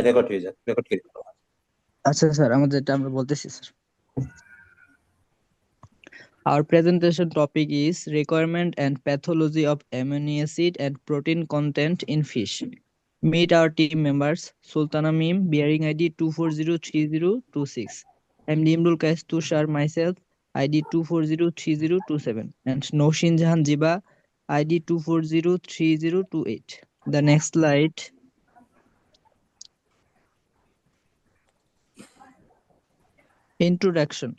Record হয়ে যায়, record করে দিতে হবে। আচ্ছা স্যার, আমাদেরটা আমরা বলতেছি sir. Our presentation topic is requirement and pathology of amino acid and protein content in fish. Meet our team members, Sultana Mim, bearing ID 2403026. I'm Nimrul Kais Tushar, myself, ID 2403027, and Noshin Jahan Jiba, ID 2403028. The next slide. Introduction.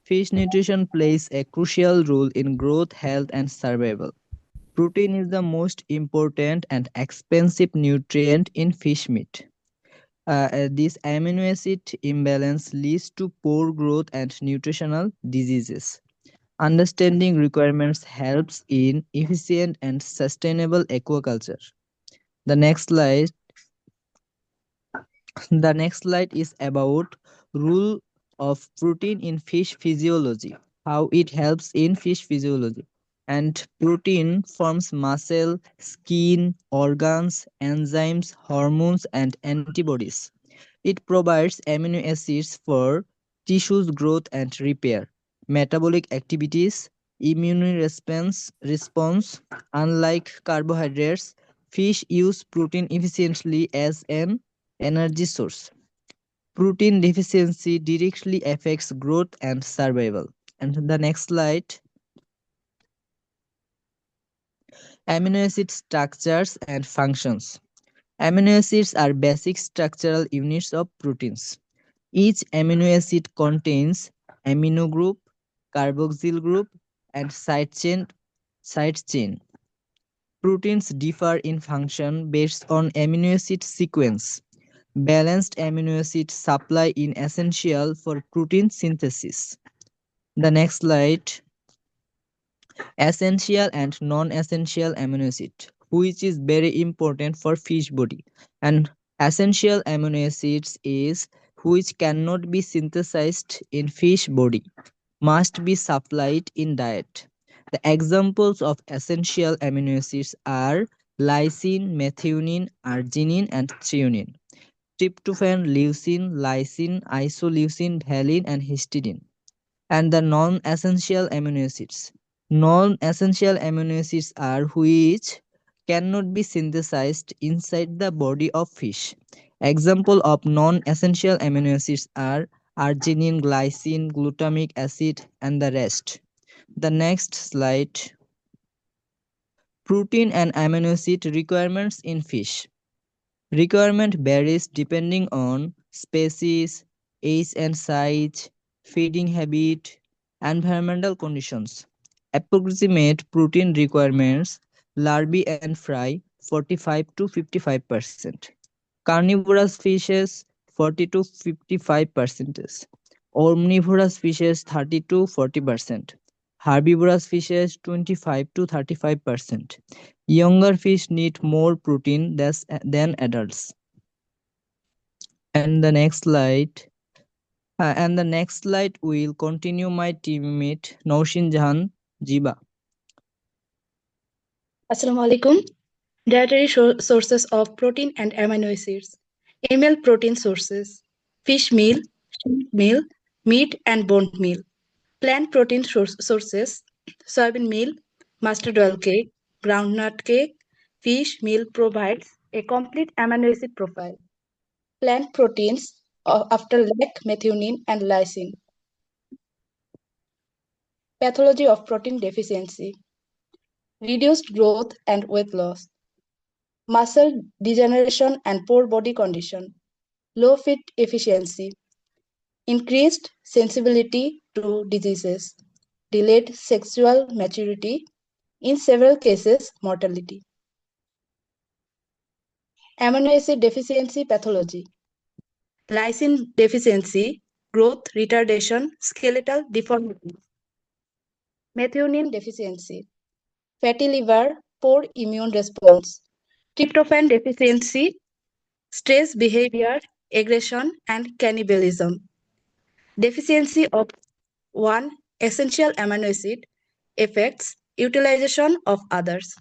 Fish nutrition plays a crucial role in growth, health, and survival. Protein is the most important and expensive nutrient in fish meat. This amino acid imbalance leads to poor growth and nutritional diseases. Understanding requirements helps in efficient and sustainable aquaculture. The next slide. The next slide is about role of protein in fish physiology, how it helps in fish physiology. And protein forms muscle, skin, organs, enzymes, hormones, and antibodies. It provides amino acids for tissues growth and repair, metabolic activities, response. Unlike carbohydrates, fish use protein efficiently as an energy source. Protein deficiency directly affects growth and survival. And the next slide. Amino acid structures and functions. Amino acids are basic structural units of proteins. Each amino acid contains amino group, carboxyl group, and side chain. Proteins differ in function based on amino acid sequence. Balanced amino acid supply is essential for protein synthesis. The next slide. Essential and non-essential amino acid, which is very important for fish body. And essential amino acids is which cannot be synthesized in fish body, must be supplied in diet. The examples of essential amino acids are lysine, methionine, arginine, and threonine. Tryptophan, leucine, lysine, isoleucine, valine, and histidine. And the non-essential amino acids. Non-essential amino acids are which cannot be synthesized inside the body of fish. Example of non-essential amino acids are arginine, glycine, glutamic acid, and the rest. The next slide. Protein and amino acid requirements in fish. Requirement varies depending on species, age and size, feeding habit, environmental conditions. Approximate protein requirements: larvae and fry 45 to 55%, carnivorous fishes 40 to 55%, omnivorous fishes 30 to 40%, herbivorous fishes 25 to 35%. Younger fish need more protein than adults. And the next slide. And the next slide will continue my teammate Naushin Jahan Jiba. Assalamu alaikum. Dietary sources of protein and amino acids. Animal protein sources: fish meal, sheep meal, meat and bone meal. Plant protein sources: soybean meal, mustard oil cake, groundnut cake. Fish meal provides a complete amino acid profile. Plant proteins after lack methionine and lysine. Pathology of protein deficiency: reduced growth and weight loss, muscle degeneration and poor body condition, low feed efficiency, increased sensibility to diseases, delayed sexual maturity, in several cases, mortality. Amino acid deficiency pathology: lysine deficiency, growth retardation, skeletal deformity. Methionine deficiency, fatty liver, poor immune response. Tryptophan deficiency, stress behavior, aggression, and cannibalism. Deficiency of one essential amino acid affects utilization of others.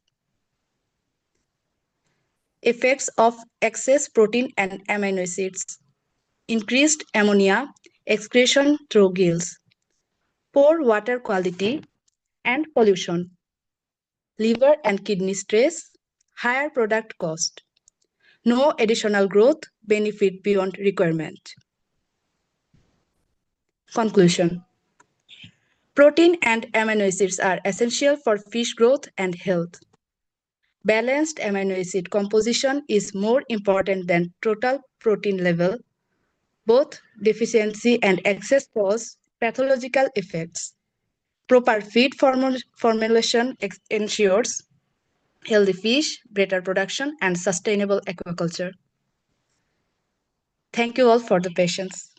Effects of excess protein and amino acids. Increased ammonia excretion through gills. Poor water quality and pollution. Liver and kidney stress. Higher product cost. No additional growth benefit beyond requirement. Conclusion. Protein and amino acids are essential for fish growth and health. Balanced amino acid composition is more important than total protein level. Both deficiency and excess cause pathological effects. Proper feed formulation ensures healthy fish, better production, and sustainable aquaculture. Thank you all for the patience.